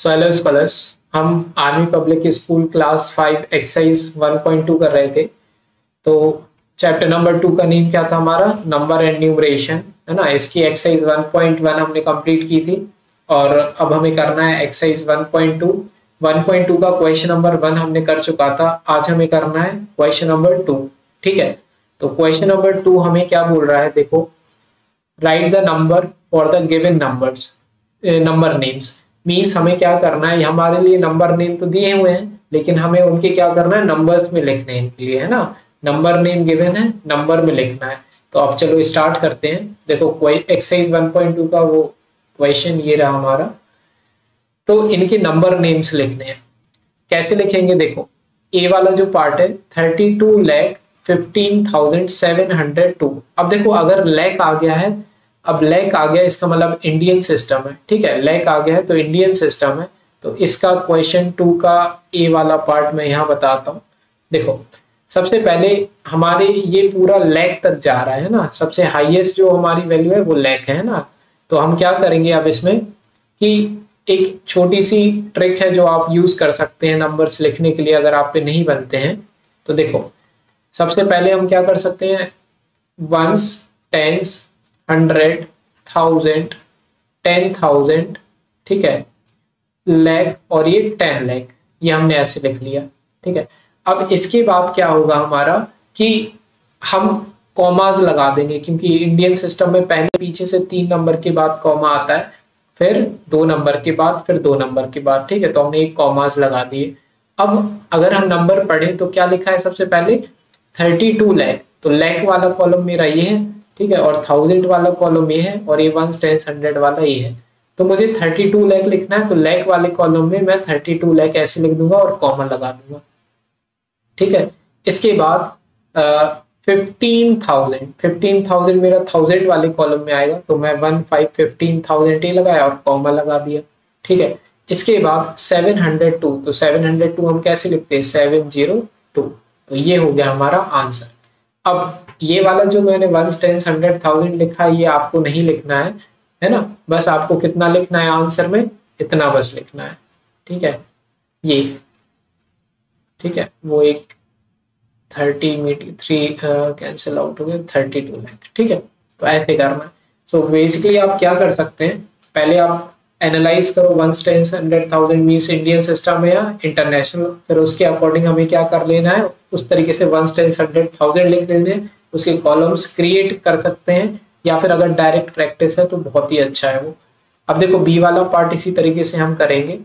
Hello scholars, हम army public school class 5 exercise 1.2 कर रहे थे। तो चैप्टर नंबर 2 का नेम क्या था हमारा? नंबर एंड न्यूमरेशन, है ना। इसकी एक्सरसाइज 1.1 हमने कंप्लीट की थी और अब हमें करना है एक्सरसाइज 1.2। 1.2 का क्वेश्चन नंबर 1 हमने कर चुका था, आज हमें करना है क्वेश्चन नंबर 2। ठीक है, तो क्वेश्चन नंबर 2 हमें क्या बोल रहा है, देखो। Right the number for the given numbers, number names. Means हमें क्या करना है, हमारे लिए नंबर नेम तो दिए हुए हैं लेकिन हमें उनके क्या करना है, नंबर्स में लिखने हैं इनके लिए, है ना। नंबर नेम गिवन है, नंबर में लिखना है। तो अब चलो स्टार्ट करते हैं। देखो एक्सरसाइज 1.2 का वो क्वेश्चन ये रहा हमारा। तो इनके नंबर नेम्स लिखने हैं। कैसे लिखेंगे, देखो। ए वाला जो पार्ट है 32,15,702। अब देखो अगर लैक आ गया है, अब लैक आ गया इसका मतलब इंडियन सिस्टम है। ठीक है, लैक आ गया है तो इंडियन सिस्टम है। तो इसका क्वेश्चन 2 का ए वाला पार्ट मैं यहाँ बताता हूँ। देखो सबसे पहले हमारे ये पूरा लैक तक जा रहा है ना, सबसे हाईएस्ट जो हमारी वैल्यू है वो लैक है ना। तो हम क्या करेंगे अब इसमें कि एक छोटी सी ट्रिक है जो आप यूज कर सकते हैं नंबर्स लिखने के लिए, अगर आप पे नहीं बनते हैं तो। देखो सबसे पहले हम क्या कर सकते हैं, वंस, टेंस, 100, 1000, 10,000, ठीक है, लैख और ये 10 लाख, ये हमने ऐसे लिख लिया। ठीक है, अब इसके बाद क्या होगा हमारा कि हम कॉमाज लगा देंगे, क्योंकि इंडियन सिस्टम में पहले पीछे से 3 नंबर के बाद कॉमा आता है, फिर 2 नंबर के बाद, फिर 2 नंबर के बाद। ठीक है, तो हमने एक कॉमास लगा दिए। अब अगर हम नंबर पढ़ें तो क्या लिखा है सबसे पहले, 32 लाख। तो लैख वाला कॉलम मेरा ये है, ठीक है, और 1000 वाला कॉलम ये है, और ये 1, 10, 100 वाला ये है। तो मुझे 32 लाख लिखना है, तो लैख वाले कॉलम में मैं 32 लाख ऐसे लिख दूंगा और कॉमा लगा दूंगा। ठीक है, इसके बाद 15,000 मेरा 1000 वाले कॉलम में आएगा, तो मैं 15,000 ही लगाया और कॉमा लगा दिया। ठीक है, इसके बाद 702, तो 702 हम कैसे लिखते हैं, 702। तो ये हो गया हमारा आंसर। अब ये वाला जो मैंने 1, 10, 100, 1000 लिखा है, ये आपको नहीं लिखना है ना। बस आपको कितना लिखना है आंसर में, इतना बस लिखना है। ठीक है, ये, ठीक है, वो एक 3 कैंसिल आउट हो गया, 32 लाख। ठीक है, तो ऐसे करना है। सो बेसिकली आप क्या कर सकते हैं, पहले आप एनालाइज करो 1, 10, 100, 1000 मीन्स इंडियन सिस्टम है या इंटरनेशनल, फिर उसके अकॉर्डिंग हमें क्या कर लेना है, उस तरीके से 1, 10, 100, 1000 लिख लेने हैं। उसके कॉलम्स क्रिएट कर सकते हैं, या फिर अगर डायरेक्ट प्रैक्टिस है तो बहुत ही अच्छा है वो। अब देखो बी वाला पार्ट इसी तरीके से हम करेंगे।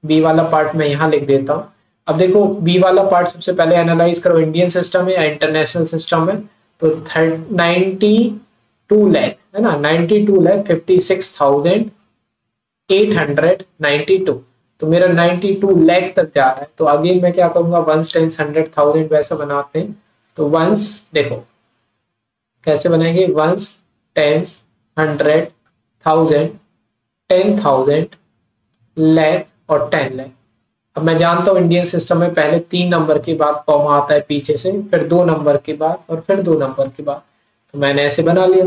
बी वाला पार्ट मैं यहाँ लिख देता हूँ। अब देखो बी वाला पार्ट सबसे पहले एनालाइज करो, इंडियन सिस्टम है या इंटरनेशनल सिस्टम है। तो 92 लाख, है ना, 92,56,892। तो मेरा 92 लाख तक जा रहा है। तो अगेन मैं क्या करूंगा, 1, 10, 100, 1000 वैसा बनाते हैं। तो वंस, देखो कैसे बनाएंगे, 1, 10, 100, 1000, 10,000, लाख और 10 लाख। अब मैं जानता हूं इंडियन सिस्टम में पहले 3 नंबर के बाद कॉमा आता है पीछे से, फिर 2 नंबर के बाद और फिर 2 नंबर के बाद। तो मैंने ऐसे बना लिया।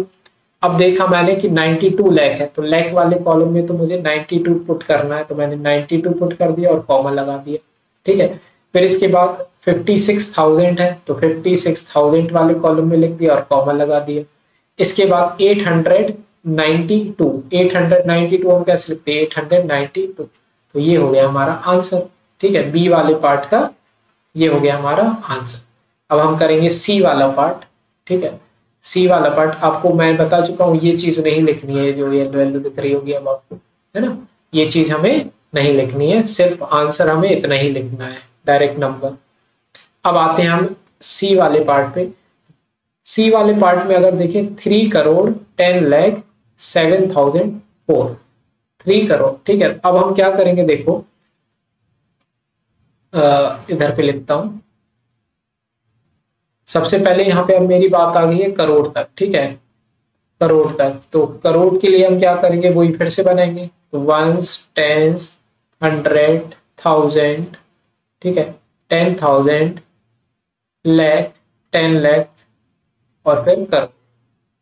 अब देखा मैंने कि 92 लाख है, तो लाख वाले कॉलम में तो मुझे 92 पुट करना है, तो मैंने 92 पुट कर दिया और कॉमा लगा दिया। ठीक है, फिर इसके बाद 56,000 है, तो 56,000 वाले कॉलम में लिख दिया और कॉमा लगा दिया। इसके बाद 892 हम कैसे लिखते हैं, 892। तो ये हो गया हमारा आंसर। ठीक है, बी वाले पार्ट का ये हो गया हमारा आंसर। अब हम करेंगे सी वाला पार्ट। ठीक है, सी वाला पार्ट आपको मैं बता चुका हूँ, ये चीज नहीं लिखनी है जो ये वैल्यू दिख रही होगी अब आपको, है ना। ये चीज हमें नहीं लिखनी है, सिर्फ आंसर हमें इतना ही लिखना है, डायरेक्ट नंबर। अब आते हैं हम सी वाले पार्ट पे। सी वाले पार्ट में अगर देखें 3,10,07,004, 3 करोड़। ठीक है, अब हम क्या करेंगे, देखो इधर पे लिखता हूं। सबसे पहले यहाँ पे अब मेरी बात आ गई है करोड़ तक। ठीक है, करोड़ तक। तो करोड़ के लिए हम क्या करेंगे, वही फिर से बनाएंगे। तो 1, 10, 100, 1000, ठीक है, 10,000, लाख, 10 लाख और फिर करोड़।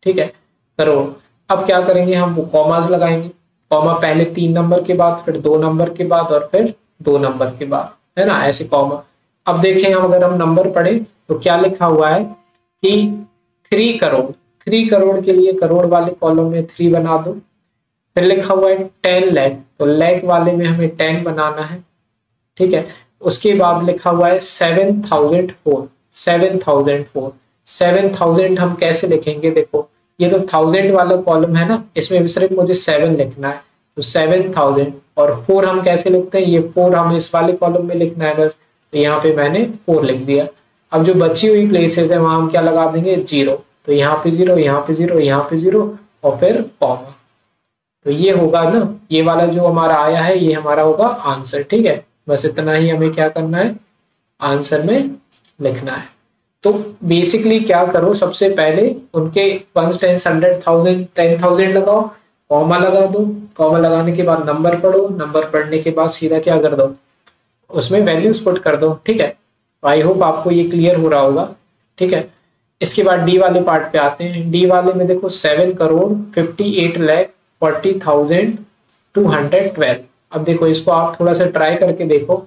ठीक है, करोड़। अब क्या करेंगे, हम कॉमास लगाएंगे। कॉमा पहले 3 नंबर के बाद, फिर 2 नंबर के बाद, और फिर 2 नंबर के बाद, है ना, ऐसे कॉमा। अब देखें हम, अगर हम नंबर पढ़े तो क्या लिखा हुआ है कि 3 करोड़, 3 करोड़ के लिए करोड़ वाले कॉलम में 3 बना दो। फिर लिखा हुआ है 10 लाख, तो लाख वाले में हमें 10 बनाना है, ठीक है। उसके बाद लिखा हुआ है 7004, 7004, 7000 हम कैसे लिखेंगे, देखो ये तो 1000 वाला कॉलम है ना, इसमें सिर्फ मुझे 7 लिखना है, तो 7000, और 4 हम कैसे लिखते हैं, ये 4 हम इस वाले कॉलम में लिखना है बस, तो यहाँ पे मैंने 4 लिख दिया। अब जो बची हुई प्लेसेस है वहां हम क्या लगा देंगे, 0, तो यहाँ पे 0, यहाँ पे 0, यहाँ पे 0, और फिर कॉमा। तो ये होगा ना, ये वाला जो हमारा आया है ये हमारा होगा आंसर, ठीक है। बस इतना ही हमें क्या करना है, आंसर में लिखना है। तो बेसिकली क्या करो, सबसे पहले उनके 1 10 100 1000 10,000 लगाओ, कॉमा लगा दो, कॉमा लगाने के बाद नंबर पढ़ो, नंबर पढ़ने के बाद सीधा क्या कर दो, उसमें वैल्यूज पुट कर दो, ठीक है। आई होप आपको ये क्लियर हो रहा होगा, ठीक है। इसके बाद डी वाले पार्ट पे आते हैं। डी वाले में देखो 7 करोड़ 58 लाख 40,212। अब देखो इसको आप थोड़ा सा ट्राई करके देखो,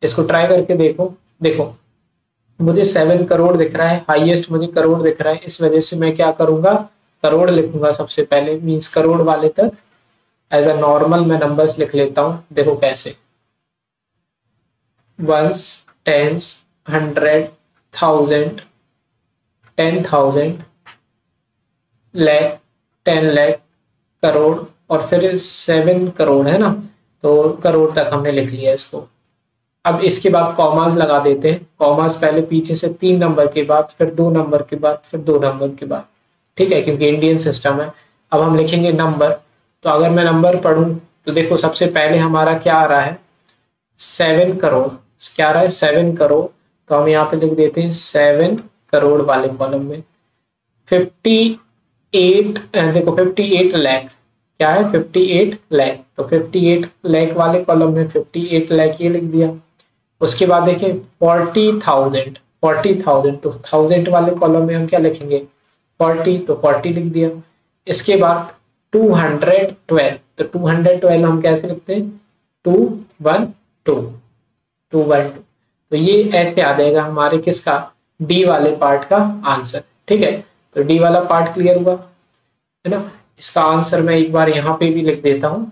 इसको ट्राई करके देखो। देखो मुझे 7 करोड़ दिख रहा है, हाईएस्ट मुझे करोड़ दिख रहा है, इस वजह से मैं क्या करूंगा, करोड़ लिखूंगा सबसे पहले, मींस करोड़ वाले तक एज अ नॉर्मल मैं नंबर्स लिख लेता हूं। देखो कैसे, 1s 10s 100 1000 10,000 लाख 10 लाख करोड़, और फिर 7 करोड़ है ना, तो करोड़ तक हमने लिख लिया इसको। अब इसके बाद कॉमास लगा देते हैं, कॉमास पहले पीछे से 3 नंबर के बाद, फिर 2 नंबर के बाद, फिर 2 नंबर के बाद, ठीक है, क्योंकि इंडियन सिस्टम है। अब हम लिखेंगे नंबर, तो अगर मैं नंबर पढ़ूं तो देखो सबसे पहले हमारा क्या आ रहा है, 7 करोड़, क्या आ रहा है 7 करोड़, तो हम यहाँ पे लिख देते हैं 7 करोड़ वाले कॉलम में। 58 देखो 58 लाख, क्या है 58 लाख, तो 58 लाख वाले कॉलम में 58 लाख ये लिख दिया। उसके बाद देखें 40,000, 40,000, तो 1000 वाले कॉलम में हम क्या लिखेंगे 40, तो 40 लिख दिया। इसके बाद 212, तो 212 हम कैसे लिखते हैं 212, 212, तो ये ऐसे आ जाएगा हमारे किसका, डी वाले पार्ट का आंसर, ठीक है। तो डी वाला पार्ट क्लियर हुआ है ना। इसका आंसर मैं एक बार यहाँ पे भी लिख देता हूं,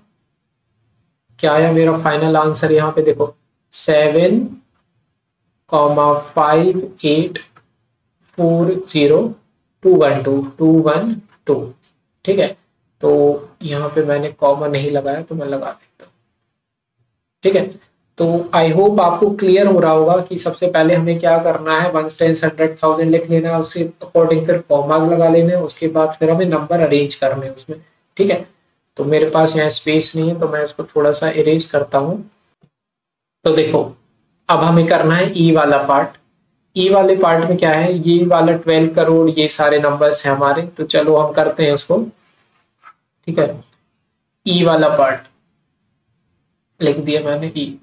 क्या आया मेरा फाइनल आंसर, यहाँ पे देखो 7,5840,212, ठीक है। तो यहाँ पे मैंने कॉमा नहीं लगाया तो मैं लगा देता हूँ, ठीक है। तो आई होप आपको क्लियर हो रहा होगा कि सबसे पहले हमें क्या करना है, 1 10 100 1000 लिख लेना है, उसके अकॉर्डिंग फिर कॉमास लगा लेने हैं, उसके बाद फिर हमें नंबर अरेंज करने हैं उसमें, ठीक है। तो मेरे पास यहाँ स्पेस नहीं है तो मैं इसको थोड़ा सा इरेज करता हूँ। तो देखो अब हमें करना है ई वाला पार्ट। ई वाले पार्ट में क्या है, ये वाला 12 करोड़ ये सारे नंबर्स हैं हमारे, तो चलो हम करते हैं उसको, ठीक है। ई वाला पार्ट लिख दिया मैंने ई।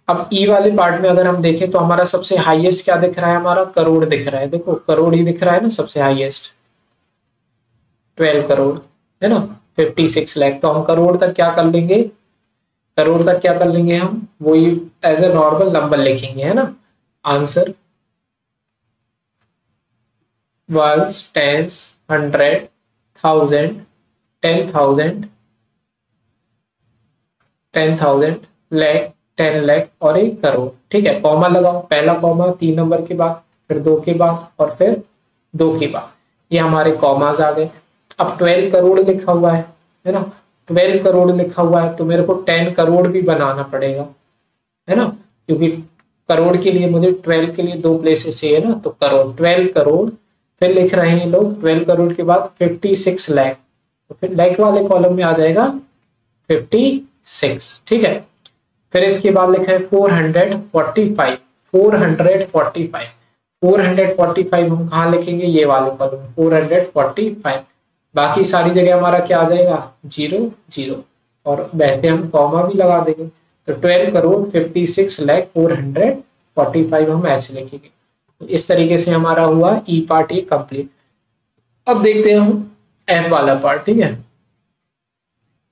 अब ई वाले पार्ट में अगर हम देखें तो हमारा सबसे हाईएस्ट क्या दिख रहा है, हमारा करोड़ दिख रहा है, देखो करोड़ ही दिख रहा है ना सबसे हाईएस्ट, 12 करोड़ है ना, 56 लाख। तो हम करोड़ तक क्या कर लेंगे, करोड़ तक क्या कर लेंगे हम, वही एज ए नॉर्मल नंबर लिखेंगे, है ना। Answer 1s 10s 100 1000 10,000 10,000 lakh 10 lakh और 1 करोड़, ठीक है। कॉमा लगाओ, पहला कॉमा 3 नंबर के बाद, फिर 2 के बाद, और फिर 2 के बाद, ये हमारे कॉमास आ गए। अब 12 करोड़ लिखा हुआ है ना, 12 करोड़ लिखा हुआ है तो मेरे को 10 करोड़ भी बनाना पड़ेगा, है ना, क्योंकि करोड़ के लिए मुझे 12 के लिए 2 प्लेसेस चाहिए ना, तो करोड़ 12 करोड़, फिर लिख रहे हैं लोग 12 करोड़ के बाद 56 लाख, तो फिर लाख वाले कॉलम में आ जाएगा 56, ठीक है। फिर इसके बाद लिखा है 445, 445, 445 हम कहाँ लिखेंगे, ये वाले कॉलम में 445, बाकी सारी जगह हमारा क्या आ जाएगा 0 0, और वैसे हम कॉमा भी लगा देंगे, तो 12 करोड़ 56 लाख 445 हम ऐसे लिखेंगे। तो इस तरीके से हमारा हुआ ई पार्ट ये कंप्लीट। अब देखते हैं हम एफ वाला पार्ट, ठीक है।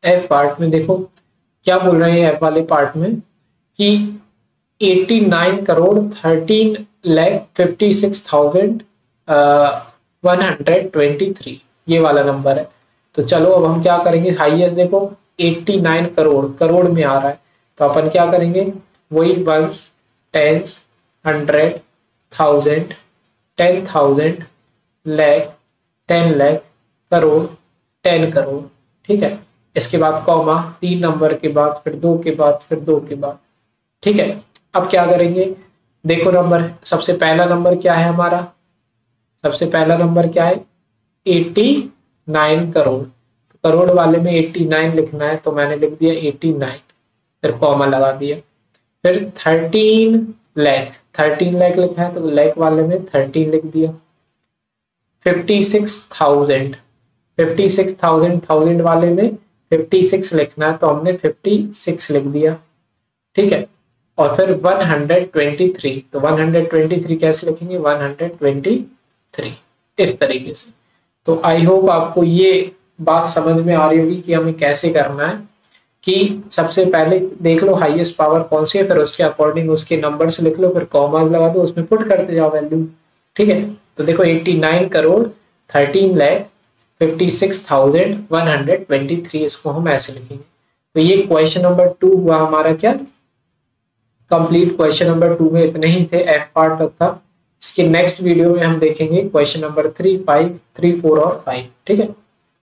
एफ पार्ट में देखो क्या बोल रहे हैं एफ वाले पार्ट में कि 89 करोड़ 13,56,123 ये वाला नंबर है। तो चलो अब हम क्या करेंगे, हाईएस्ट देखो 89 करोड़, करोड़ में आ रहा है, तो अपन क्या करेंगे, वही वंस, टेंस, 100, 1000, 10,000, लाख, 10 लाख, करोड़, 10 करोड़। ठीक है, इसके बाद कॉमा, 3 नंबर के बाद, फिर 2 के बाद, फिर 2 के बाद। ठीक है, अब क्या करेंगे, देखो नंबर, सबसे पहला नंबर क्या है हमारा, सबसे पहला नंबर क्या है 89 करोड़, करोड़ वाले में 89 लिखना है, तो मैंने लिख दिया 89, फिर कॉमा लगा दिया। फिर 13 लाख, 13 लाख लिखा है तो लाख वाले में 13 लिख दिया। 56,000, 56,000, 1000 वाले में 56 लिखना है तो हमने 56 लिख दिया। ठीक है, और फिर 123, तो 123 कैसे लिखेंगे, 123 इस तरीके से। तो आई होप आपको ये बात समझ में आ रही होगी कि हमें कैसे करना है, कि सबसे पहले देख लो हाईएस्ट पावर कौन सी है, फिर उसके अकॉर्डिंग उसके नंबर्स लिख लो, फिर कॉमास लगा दो, उसमें पुट करते जाओ वैल्यू। ठीक है, तो देखो 89 करोड़ 13 लाख 56,123, इसको हम ऐसे लिखेंगे। तो ये क्वेश्चन नंबर 2 हुआ हमारा क्या कंप्लीट। क्वेश्चन नंबर 2 में इतने ही थे, एफ पार्ट तक था। इसके नेक्स्ट वीडियो में हम देखेंगे क्वेश्चन नंबर 3, 5, 3, 4 और 5। ठीक है।